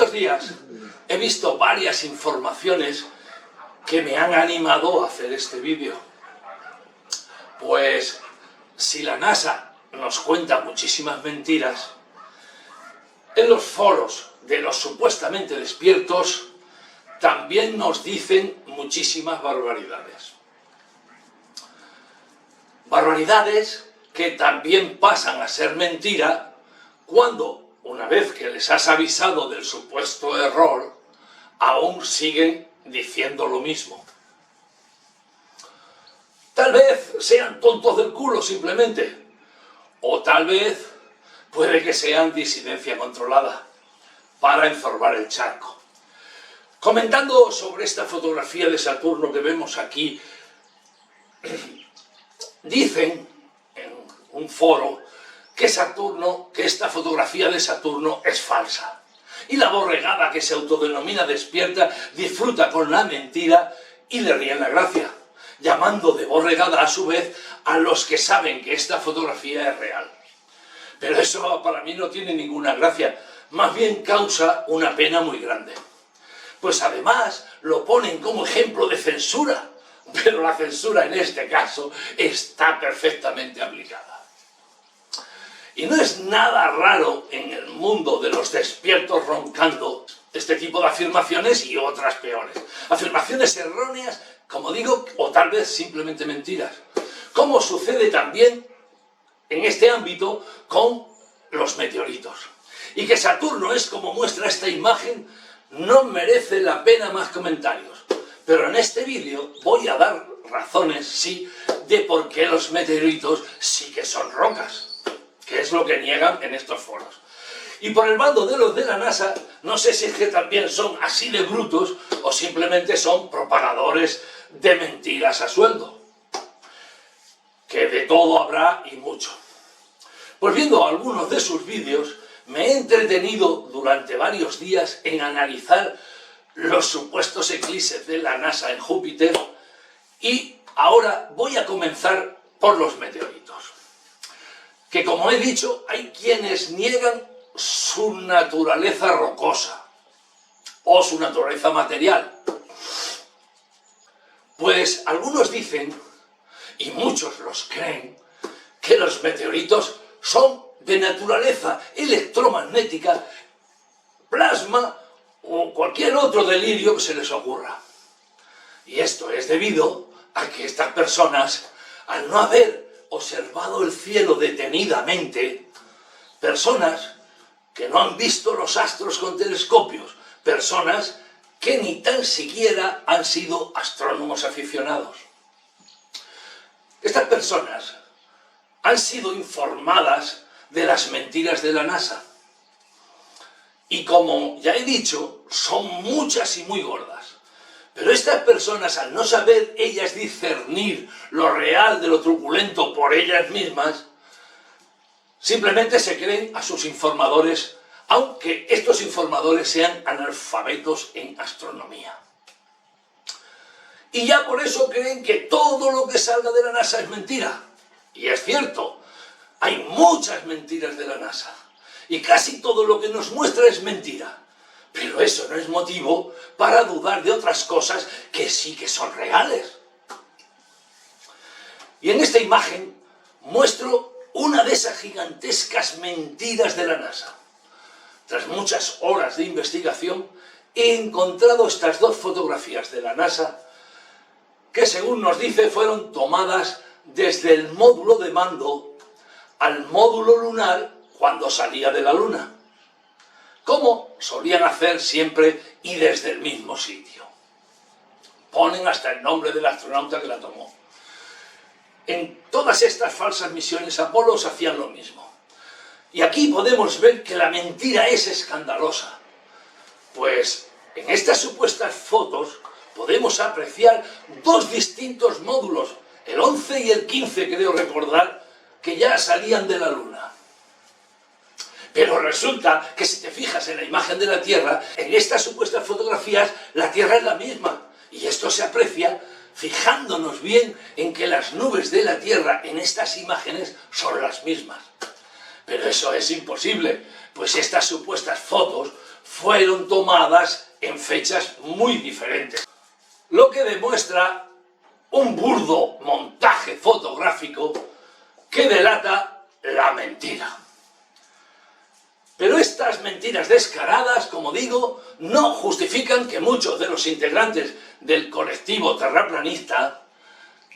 estos días he visto varias informaciones que me han animado a hacer este vídeo. Pues si la NASA nos cuenta muchísimas mentiras, en los foros de los supuestamente despiertos también nos dicen muchísimas barbaridades. Barbaridades que también pasan a ser mentira cuando, una vez que les has avisado del supuesto error, aún siguen diciendo lo mismo. Tal vez sean tontos del culo simplemente, o tal vez puede que sean disidencia controlada para ensorbar el charco. Comentando sobre esta fotografía de Saturno que vemos aquí, dicen en un foro que esta fotografía de Saturno es falsa. Y la borregada que se autodenomina despierta disfruta con la mentira y le ríen la gracia, llamando de borregada a su vez a los que saben que esta fotografía es real. Pero eso para mí no tiene ninguna gracia, más bien causa una pena muy grande. Pues además lo ponen como ejemplo de censura, pero la censura en este caso está perfectamente aplicada. Y no es nada raro en el mundo de los despiertos roncando este tipo de afirmaciones y otras peores. Afirmaciones erróneas, como digo, o tal vez simplemente mentiras. Como sucede también en este ámbito con los meteoritos. Y que Saturno es como muestra esta imagen, no merece la pena más comentarios. Pero en este vídeo voy a dar razones, sí, de por qué los meteoritos sí que son rocas, que es lo que niegan en estos foros. Y por el bando de los de la NASA, no sé si es que también son así de brutos o simplemente son propagadores de mentiras a sueldo. Que de todo habrá y mucho. Pues viendo algunos de sus vídeos, me he entretenido durante varios días en analizar los supuestos eclipses de la NASA en Júpiter y ahora voy a comenzar por los meteoritos. Que como he dicho, hay quienes niegan su naturaleza rocosa o su naturaleza material. Pues algunos dicen, y muchos los creen, que los meteoritos son de naturaleza electromagnética, plasma o cualquier otro delirio que se les ocurra. Y esto es debido a que estas personas, al no haber observado el cielo detenidamente, personas que no han visto los astros con telescopios, personas que ni tan siquiera han sido astrónomos aficionados. Estas personas han sido informadas de las mentiras de la NASA. Y como ya he dicho, son muchas y muy gordas. Pero estas personas, al no saber ellas discernir lo real de lo truculento por ellas mismas, simplemente se creen a sus informadores, aunque estos informadores sean analfabetos en astronomía. Y ya por eso creen que todo lo que salga de la NASA es mentira. Y es cierto, hay muchas mentiras de la NASA. Y casi todo lo que nos muestra es mentira. Pero eso no es motivo para dudar de otras cosas que sí que son reales. Y en esta imagen muestro una de esas gigantescas mentiras de la NASA. Tras muchas horas de investigación, he encontrado estas dos fotografías de la NASA que, según nos dice, fueron tomadas desde el módulo de mando al módulo lunar cuando salía de la Luna, como solían hacer siempre y desde el mismo sitio. Ponen hasta el nombre del astronauta que la tomó. En todas estas falsas misiones Apolo hacían lo mismo. Y aquí podemos ver que la mentira es escandalosa, pues en estas supuestas fotos podemos apreciar dos distintos módulos, el 11 y el 15 creo recordar, que ya salían de la Luna. Pero resulta que si te fijas en la imagen de la Tierra, en estas supuestas fotografías, la Tierra es la misma. Y esto se aprecia fijándonos bien en que las nubes de la Tierra en estas imágenes son las mismas. Pero eso es imposible, pues estas supuestas fotos fueron tomadas en fechas muy diferentes, lo que demuestra un burdo montaje fotográfico que delata la mentira. Pero estas mentiras descaradas, como digo, no justifican que muchos de los integrantes del colectivo terraplanista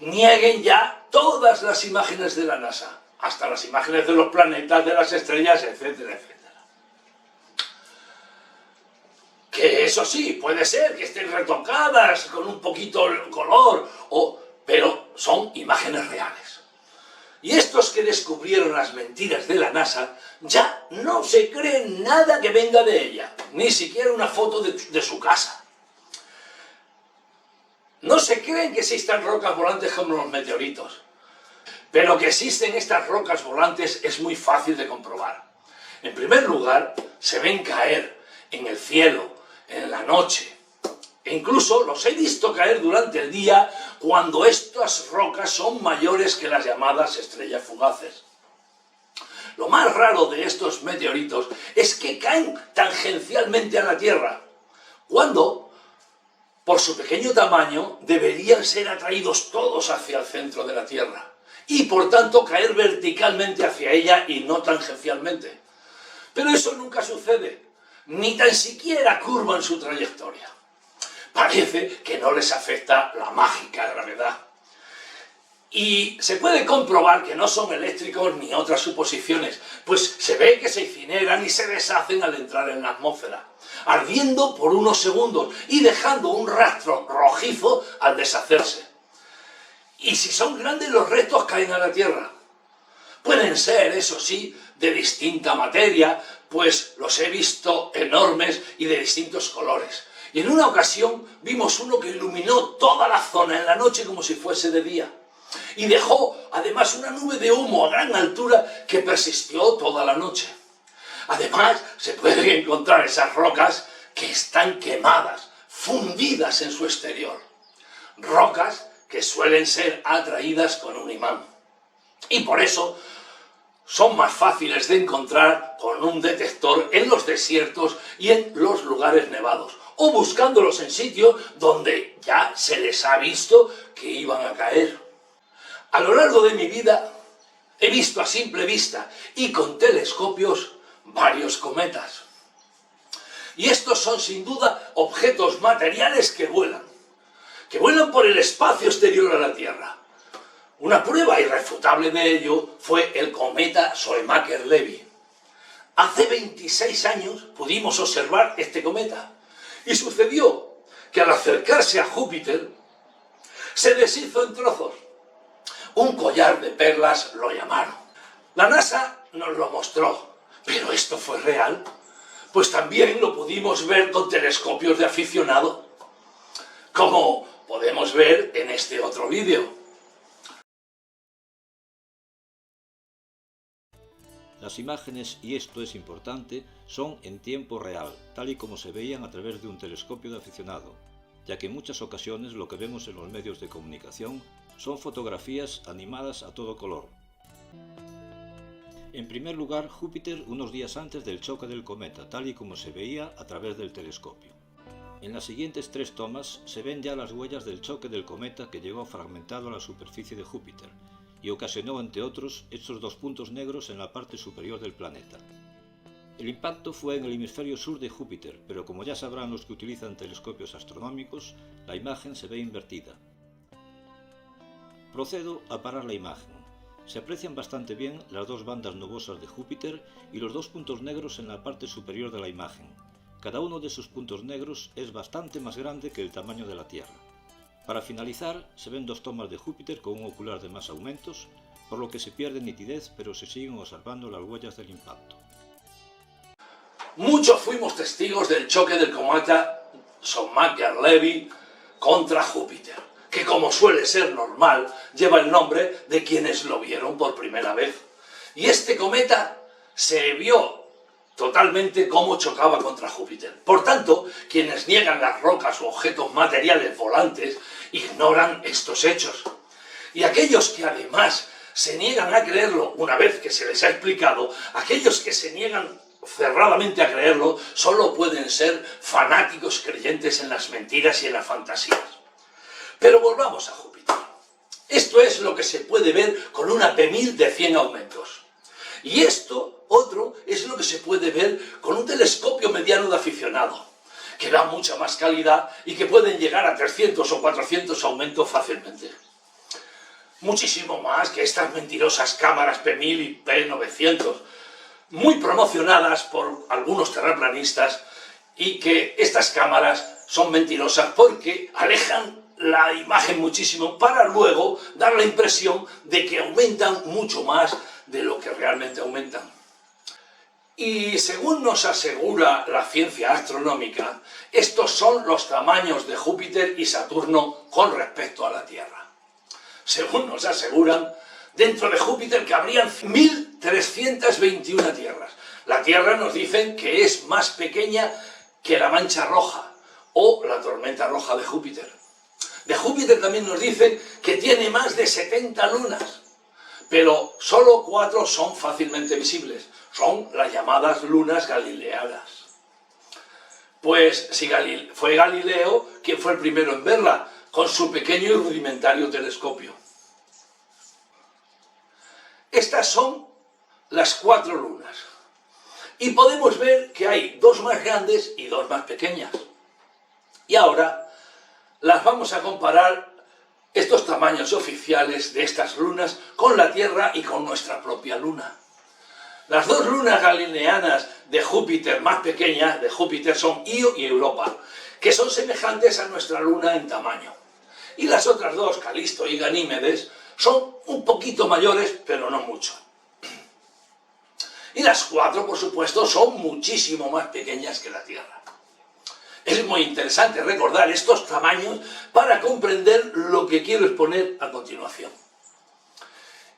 nieguen ya todas las imágenes de la NASA, hasta las imágenes de los planetas, de las estrellas, etcétera, etcétera. Que eso sí, puede ser que estén retocadas con un poquito de color, pero son imágenes reales. Y estos que descubrieron las mentiras de la NASA ya no se creen nada que venga de ella, ni siquiera una foto de su casa. No se creen que existan rocas volantes como los meteoritos, pero que existen estas rocas volantes es muy fácil de comprobar. En primer lugar, se ven caer en el cielo, en la noche. E incluso los he visto caer durante el día cuando estas rocas son mayores que las llamadas estrellas fugaces. Lo más raro de estos meteoritos es que caen tangencialmente a la Tierra, cuando, por su pequeño tamaño, deberían ser atraídos todos hacia el centro de la Tierra y, por tanto, caer verticalmente hacia ella y no tangencialmente. Pero eso nunca sucede, ni tan siquiera curvan su trayectoria. Parece que no les afecta la mágica gravedad. Y se puede comprobar que no son eléctricos ni otras suposiciones, pues se ve que se incineran y se deshacen al entrar en la atmósfera, ardiendo por unos segundos y dejando un rastro rojizo al deshacerse. Y si son grandes, los restos caen a la Tierra. Pueden ser, eso sí, de distinta materia, pues los he visto enormes y de distintos colores. Y en una ocasión vimos uno que iluminó toda la zona en la noche como si fuese de día. Y dejó además una nube de humo a gran altura que persistió toda la noche. Además, se pueden encontrar esas rocas que están quemadas, fundidas en su exterior. Rocas que suelen ser atraídas con un imán. Y por eso son más fáciles de encontrar con un detector en los desiertos y en los lugares nevados, o buscándolos en sitios donde ya se les ha visto que iban a caer. A lo largo de mi vida he visto a simple vista y con telescopios varios cometas. Y estos son sin duda objetos materiales que vuelan por el espacio exterior a la Tierra. Una prueba irrefutable de ello fue el cometa Shoemaker-Levy. Hace 26 años pudimos observar este cometa y sucedió que al acercarse a Júpiter se deshizo en trozos. Un collar de perlas lo llamaron. La NASA nos lo mostró, pero ¿esto fue real? Pues también lo pudimos ver con telescopios de aficionado, como podemos ver en este otro vídeo. Las imágenes, y esto es importante, son en tiempo real, tal y como se veían a través de un telescopio de aficionado, ya que en muchas ocasiones lo que vemos en los medios de comunicación son fotografías animadas a todo color. En primer lugar, Júpiter unos días antes del choque del cometa, tal y como se veía a través del telescopio. En las siguientes 3 tomas se ven ya las huellas del choque del cometa que llegó fragmentado a la superficie de Júpiter y ocasionó, entre otros, estos 2 puntos negros en la parte superior del planeta. El impacto fue en el hemisferio sur de Júpiter, pero como ya sabrán los que utilizan telescopios astronómicos, la imagen se ve invertida. Procedo a parar la imagen. Se aprecian bastante bien las 2 bandas nubosas de Júpiter y los 2 puntos negros en la parte superior de la imagen. Cada uno de esos puntos negros es bastante más grande que el tamaño de la Tierra. Para finalizar, se ven 2 tomas de Júpiter con un ocular de más aumentos, por lo que se pierde nitidez, pero se siguen observando las huellas del impacto. Muchos fuimos testigos del choque del cometa Shoemaker-Levy contra Júpiter, que como suele ser normal, lleva el nombre de quienes lo vieron por primera vez. Y este cometa se vio totalmente cómo chocaba contra Júpiter. Por tanto, quienes niegan las rocas o objetos materiales volantes ignoran estos hechos. Y aquellos que además se niegan a creerlo una vez que se les ha explicado, aquellos que se niegan cerradamente a creerlo, solo pueden ser fanáticos creyentes en las mentiras y en las fantasías. Pero volvamos a Júpiter. Esto es lo que se puede ver con una P1000 de 100 aumentos. Y esto, otro, es lo que se puede ver con un telescopio mediano de aficionado, que da mucha más calidad y que pueden llegar a 300 o 400 aumentos fácilmente. Muchísimo más que estas mentirosas cámaras P1000 y P900, muy promocionadas por algunos terraplanistas, y que estas cámaras son mentirosas porque alejan la imagen muchísimo para luego dar la impresión de que aumentan mucho más de lo que realmente aumentan. Y según nos asegura la ciencia astronómica, estos son los tamaños de Júpiter y Saturno con respecto a la Tierra. Según nos aseguran, dentro de Júpiter cabrían 1.321 tierras. La Tierra nos dicen que es más pequeña que la mancha roja o la tormenta roja de Júpiter. De Júpiter también nos dicen que tiene más de 70 lunas, pero solo 4 son fácilmente visibles. Son las llamadas lunas galileanas. Pues si fue Galileo quien fue el primero en verla, con su pequeño y rudimentario telescopio. Estas son las 4 lunas. Y podemos ver que hay 2 más grandes y 2 más pequeñas. Y ahora las vamos a comparar, estos tamaños oficiales de estas lunas, con la Tierra y con nuestra propia luna. Las 2 lunas galileanas de Júpiter más pequeñas de Júpiter son Io y Europa, que son semejantes a nuestra luna en tamaño. Y las otras 2, Calisto y Ganímedes, son un poquito mayores, pero no mucho. Y las 4, por supuesto, son muchísimo más pequeñas que la Tierra. Es muy interesante recordar estos tamaños para comprender lo que quiero exponer a continuación.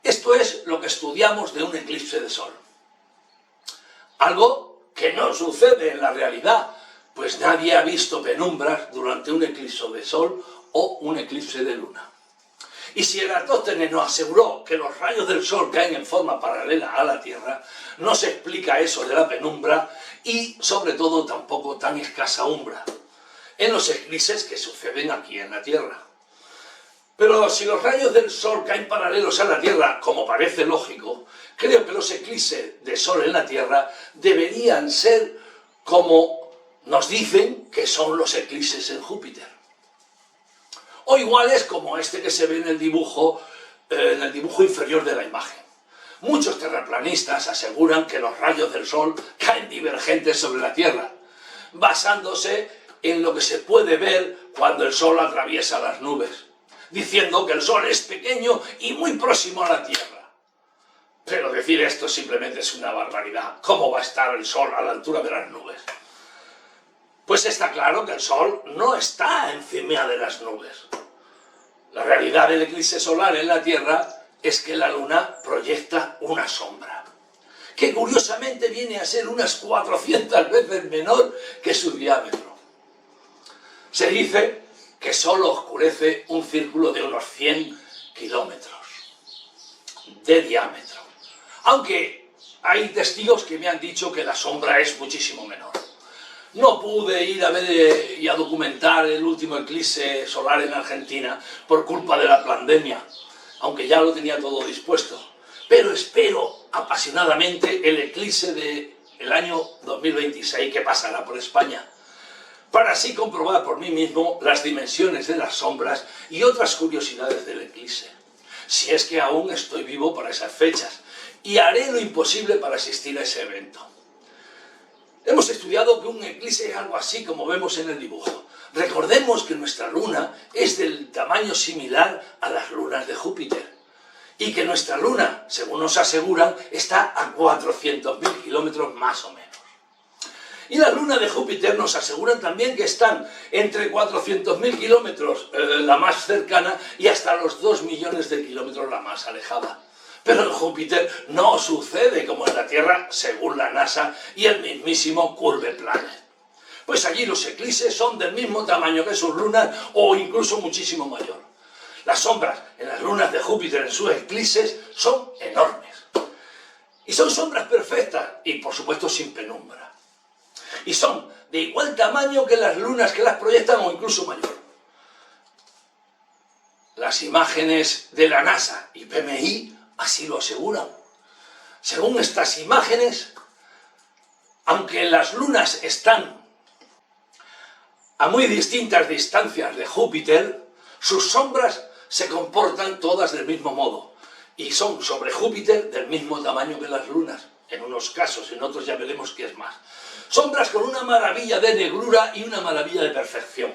Esto es lo que estudiamos de un eclipse de Sol. Algo que no sucede en la realidad, pues nadie ha visto penumbras durante un eclipse de Sol o un eclipse de Luna. Y si Eratóstenes nos aseguró que los rayos del Sol caen en forma paralela a la Tierra, no se explica eso de la penumbra y, sobre todo, tampoco tan escasa umbra en los eclipses que suceden aquí en la Tierra. Pero si los rayos del Sol caen paralelos a la Tierra, como parece lógico, creo que los eclipses de Sol en la Tierra deberían ser como nos dicen que son los eclipses en Júpiter. O iguales como este que se ve en el dibujo inferior de la imagen. Muchos terraplanistas aseguran que los rayos del Sol caen divergentes sobre la Tierra, basándose en lo que se puede ver cuando el Sol atraviesa las nubes, diciendo que el Sol es pequeño y muy próximo a la Tierra. Pero decir esto simplemente es una barbaridad. ¿Cómo va a estar el Sol a la altura de las nubes? Pues está claro que el Sol no está encima de las nubes. La realidad del eclipse solar en la Tierra es que la Luna proyecta una sombra, que curiosamente viene a ser unas 400 veces menor que su diámetro. Se dice que solo oscurece un círculo de unos 100 kilómetros de diámetro, aunque hay testigos que me han dicho que la sombra es muchísimo menor. No pude ir a ver y a documentar el último eclipse solar en Argentina por culpa de la pandemia, aunque ya lo tenía todo dispuesto. Pero espero apasionadamente el eclipse del año 2026 que pasará por España, para así comprobar por mí mismo las dimensiones de las sombras y otras curiosidades del eclipse, si es que aún estoy vivo para esas fechas, y haré lo imposible para asistir a ese evento. Hemos estudiado que un eclipse es algo así como vemos en el dibujo. Recordemos que nuestra luna es del tamaño similar a las lunas de Júpiter y que nuestra luna, según nos aseguran, está a 400.000 kilómetros más o menos. Y la luna de Júpiter nos aseguran también que están entre 400.000 kilómetros la más cercana y hasta los 2 millones de kilómetros la más alejada. Pero en Júpiter no sucede como en la Tierra, según la NASA y el mismísimo Curve Planet. Pues allí los eclipses son del mismo tamaño que sus lunas o incluso muchísimo mayor. Las sombras en las lunas de Júpiter en sus eclipses son enormes. Y son sombras perfectas y, por supuesto, sin penumbra. Y son de igual tamaño que las lunas que las proyectan o incluso mayor. Las imágenes de la NASA y PMI así lo aseguran. Según estas imágenes, aunque las lunas están a muy distintas distancias de Júpiter, sus sombras se comportan todas del mismo modo y son sobre Júpiter del mismo tamaño que las lunas, en unos casos, en otros ya veremos qué es más. Sombras con una maravilla de negrura y una maravilla de perfección.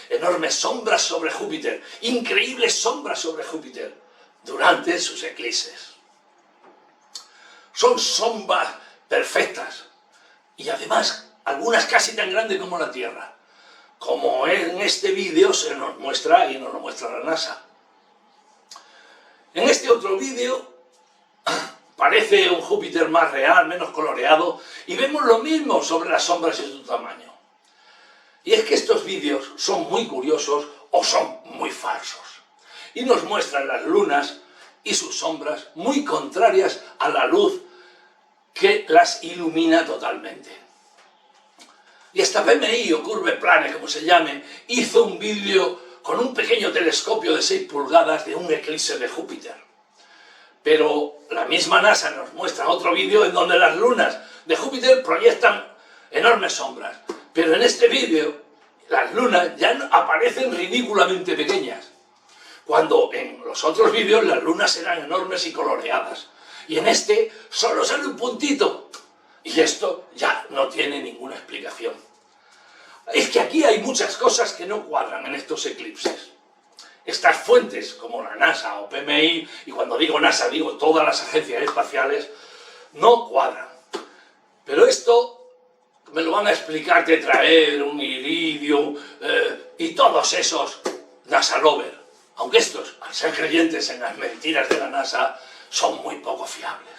Enormes sombras sobre Júpiter, increíbles sombras sobre Júpiter durante sus eclipses. Son sombras perfectas y además algunas casi tan grandes como la Tierra, como en este vídeo se nos muestra y nos lo muestra la NASA. En este otro vídeo parece un Júpiter más real, menos coloreado, y vemos lo mismo sobre las sombras y su tamaño. Y es que estos vídeos son muy curiosos o son muy falsos, y nos muestran las lunas y sus sombras muy contrarias a la luz que las ilumina totalmente. Y esta PMI o Curve Plane, como se llame, hizo un vídeo con un pequeño telescopio de 6 pulgadas de un eclipse de Júpiter. Pero la misma NASA nos muestra otro vídeo en donde las lunas de Júpiter proyectan enormes sombras. Pero en este vídeo las lunas ya aparecen ridículamente pequeñas, cuando en los otros vídeos las lunas eran enormes y coloreadas. Y en este solo sale un puntito. Y esto ya no tiene ninguna explicación. Es que aquí hay muchas cosas que no cuadran en estos eclipses. Estas fuentes, como la NASA o PMI, y cuando digo NASA digo todas las agencias espaciales, no cuadran. Pero esto me lo van a explicar Tetraedron, Iridium y todos esos NASA Lover. Aunque estos, al ser creyentes en las mentiras de la NASA, son muy poco fiables.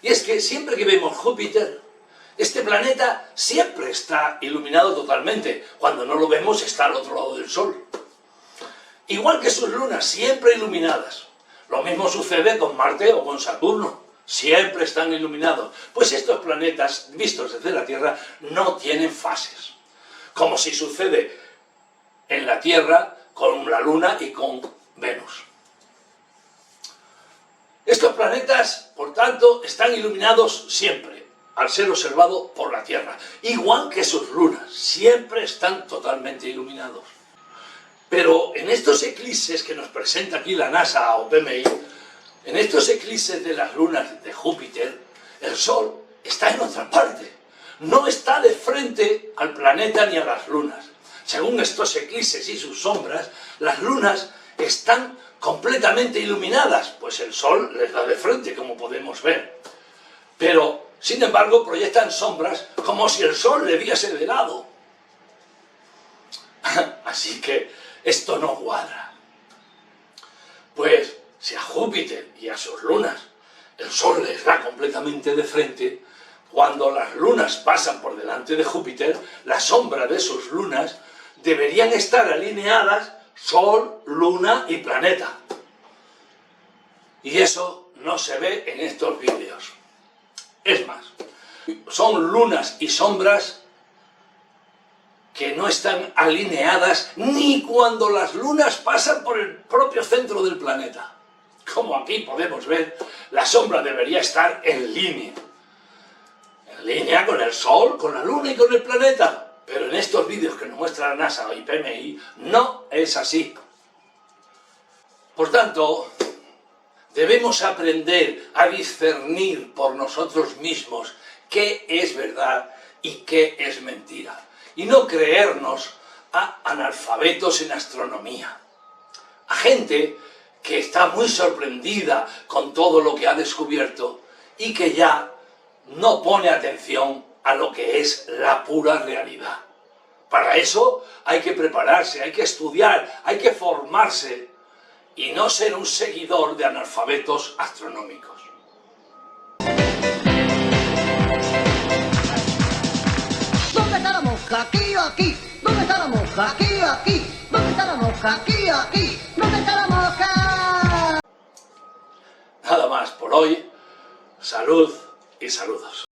Y es que siempre que vemos Júpiter, este planeta siempre está iluminado totalmente. Cuando no lo vemos está al otro lado del Sol. Igual que sus lunas, siempre iluminadas. Lo mismo sucede con Marte o con Saturno. Siempre están iluminados. Pues estos planetas, vistos desde la Tierra, no tienen fases. Como si sucede en la Tierra con la Luna y con Venus. Estos planetas, por tanto, están iluminados siempre, al ser observados por la Tierra. Igual que sus lunas, siempre están totalmente iluminados. Pero en estos eclipses que nos presenta aquí la NASA o PMI, en estos eclipses de las lunas de Júpiter, el Sol está en otra parte. No está de frente al planeta ni a las lunas. Según estos eclipses y sus sombras, las lunas están completamente iluminadas, pues el Sol les da de frente, como podemos ver. Pero, sin embargo, proyectan sombras como si el Sol le viese de lado. Así que esto no cuadra. Pues, si a Júpiter y a sus lunas el Sol les da completamente de frente, cuando las lunas pasan por delante de Júpiter, la sombra de sus lunas deberían estar alineadas Sol, Luna y planeta. Y eso no se ve en estos vídeos. Es más, son lunas y sombras que no están alineadas ni cuando las lunas pasan por el propio centro del planeta. Como aquí podemos ver, la sombra debería estar en línea. En línea con el Sol, con la Luna y con el planeta. Pero en estos vídeos que nos muestra la NASA y PMI, no es así. Por tanto, debemos aprender a discernir por nosotros mismos qué es verdad y qué es mentira. Y no creernos a analfabetos en astronomía. A gente que está muy sorprendida con todo lo que ha descubierto y que ya no pone atención a lo que es la pura realidad. Para eso hay que prepararse, hay que estudiar, hay que formarse y no ser un seguidor de analfabetos astronómicos. ¿Dónde está la mosca? Aquí o aquí. ¿Dónde está la mosca? Aquí o aquí. ¿Dónde está la mosca? Aquí o aquí. ¿Dónde está la mosca? Nada más por hoy. Salud y saludos.